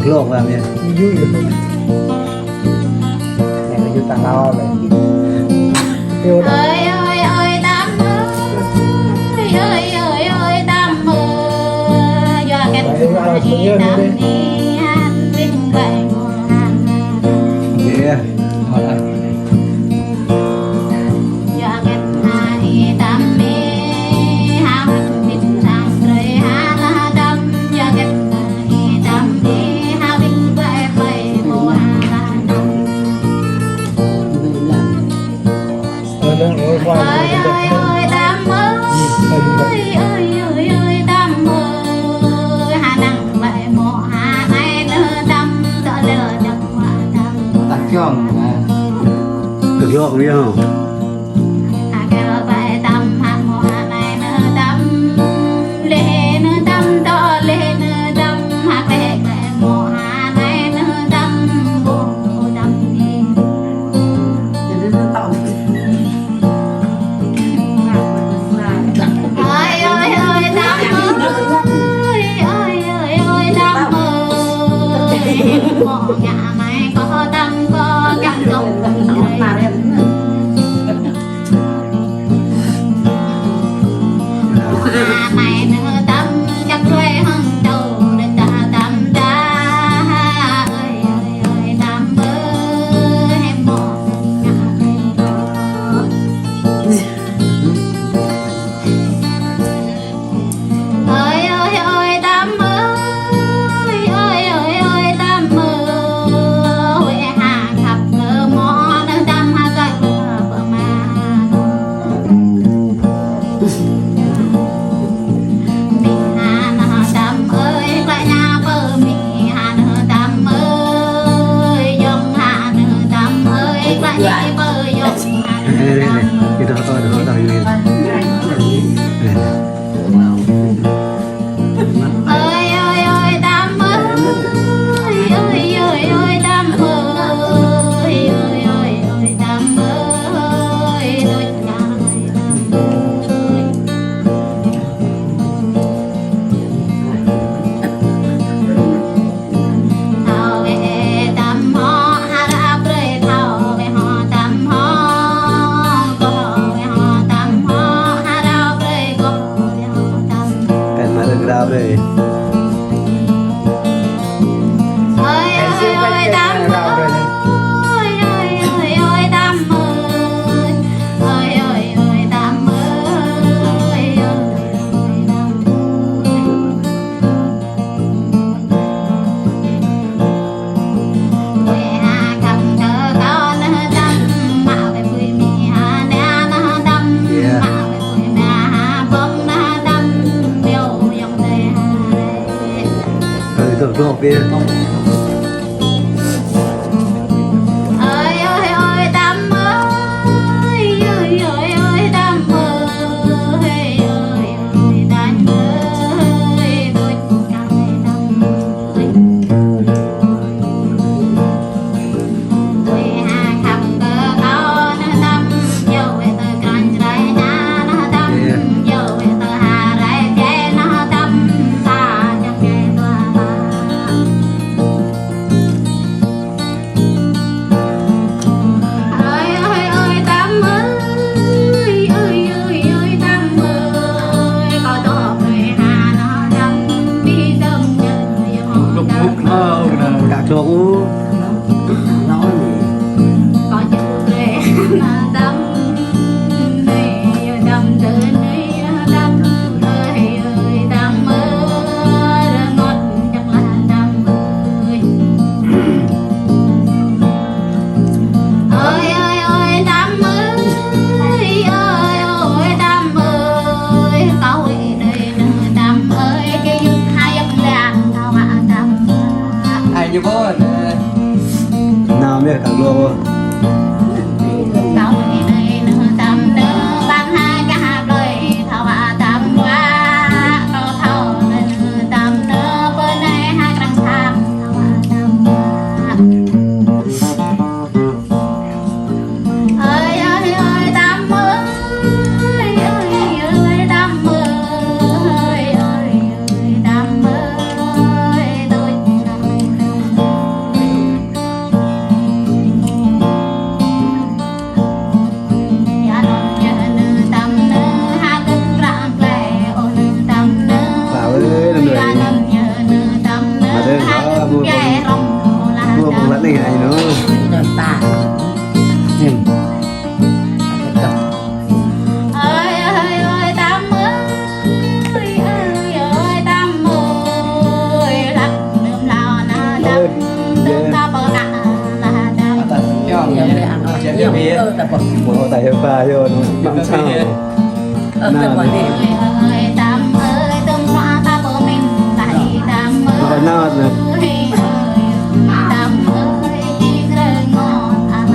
lộn vào vậy vui được này là chúng ta lo rồi tiêu đó ơi ơi ơi đám ơi ơi ơi ơi đám ơi do cái đi đám đi ăn vinh vậy yeah do cái hai đám đi ham vinh sang rồi ha là đám do cái hai đám đi ha vinh vậy vậy cô ha ơi ơi ơi đám ơi ơi ơi ơi ơi đám ơi hà nắng vậy mộ hà này lơ đám sợ lơ đám hoa đám đặt chọn cực lộn biết không hà kêu vậy đám hà mộ hà này lơ đám lê lơ đám đỏ lê lơ đám hà kêu vậy mộ hà này lơ đám bộ đám đi ơi ơi ơi đám ơi ơi ơi ơi đám ơi mộ nhà này có đám có cảm động hà này nữa đám chắc rồi hăng đầu để ta đám đá ơi ơi ơi đám ơi mộ nhà ơi ơi ơi đám ơi ơi ơi ơi đám ơi hà khắp cơ mõ đang đám hà cậy vợ mà mi hà nó đám ơi lại nhà vợ mi hà nó đám ơi dòng hà nó đám ơi lại nhà vợ dòng hà nó đây đây đám này cái đó ơi ơi ơi đám ơi ơi ơi ơi đám ơi ơi ơi ơi đám ơi đôi nhà thao về đám họ hà ra bơi thao về họ đám họ có về họ đám họ hà ra bơi có về họ đám cái mà được ra về ơi ơi ơi đám ơi ơi ơi ơi đám ơi ơi ơi ơi đám ơi ơi quê hà cầm cờ cao nó đâm mạo về quê mi hà nè nó đâm mạo về quê mẹ hà bông nó đâm biểu dòng tề hà cực lộn biết ơi ơi ơi đám ơi ơi ơi ơi đám ơi ơi ơi đám ơi đôi cánh đám ơi quê hà khắp cờ cao nó đâm dâu về từ cánh trái nhà nó đâm dâu về từ hà rải trái nó đâm ta chẳng nghe toa ơi ơi ơi đám ơi ơi ơi ơi đám ơi có tổ người hà nó đâm đi đâm nhờ họ đâm cả chỗ có chữ ghê mà đâm đi đâm từ đi đâm ơi ơi đâm ơi ngọt chắc là đâm ơi ơi ơi đám ơi ơi ơi đám ơi câu ấy đây nữa đám ơi cái dứt hai dứt làng thao hạ đám ai như bố nào biết cực lộn câu ấy đây nữa đám nữa bằng hai cái hạt lời thao hạ đám qua câu thao đây nữa đám nữa bên đây hai cái đằng tham thao hạ đám ơi ơi ơi đám ơi ơi ơi đám ơi ơi ơi đám ơi đôi bậc Mau tại pha vô mang sao tầm ngoài đi ơi tam ơi tâm hoa ta bờ mình tại tam Còn nào nữa ơi tam ơi chiếc rơi ngon à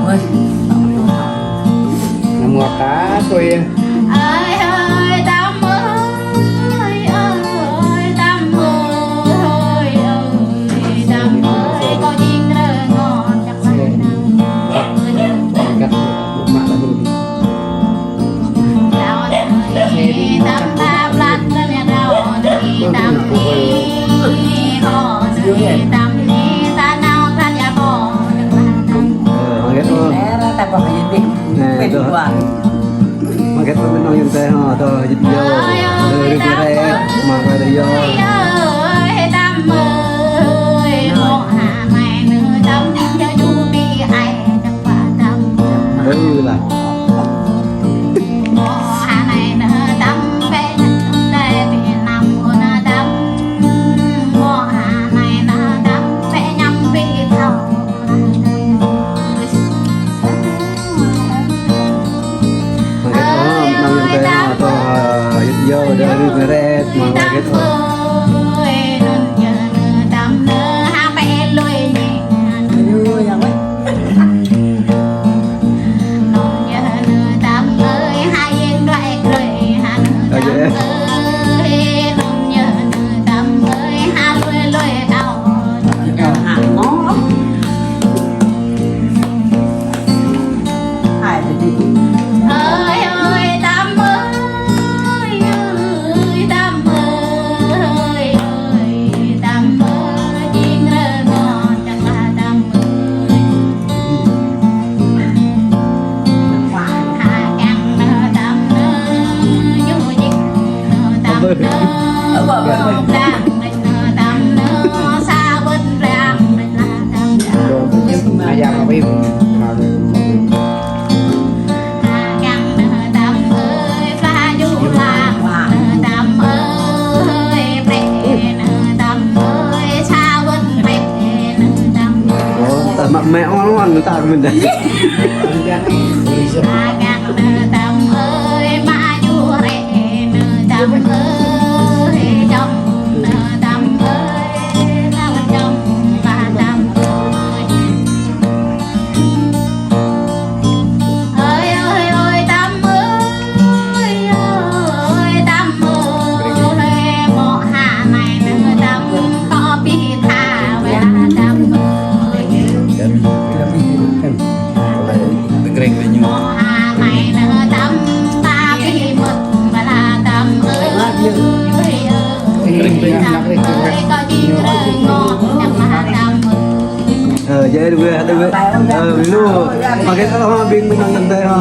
ơi nằm ngọt cá xuôi ơi ơi tam ơi ơi tam ơi ơi tam ơi có chiếc rơi ngon chắc phải cắt một mạng là luôn đào ơi tam ta plat nhà đào tam đi họ tam đi ta nào ta nhà họ Mang ghét không? lẽ ra ta còn phải dịch bên quả Mang ghét bên nông dân tây họ thôi dịch vô Đưa cái rẽ mà phải đưa vô ơi tam ơi họ hà mày nữa tam cho chú đi ai chắc phải tam Là họ hà này nữa tam bé đây vì nằm của nó tam họ hà này nữa tam bé nhắm vì thầu Mang ghét không? Nông dân tây họ thôi dịch vô đưa cái rẽ mà mang ghét không? vui rằng ấy hàng ngó lắm ai thì đi ở bờ bờ nhưng mà giờ mà bây Tại mặt mẹ ngon ngon người ta mình đấy Vậy được rồi, luôn mà cái đó bên mình đang tây ha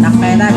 đặt mẹ ta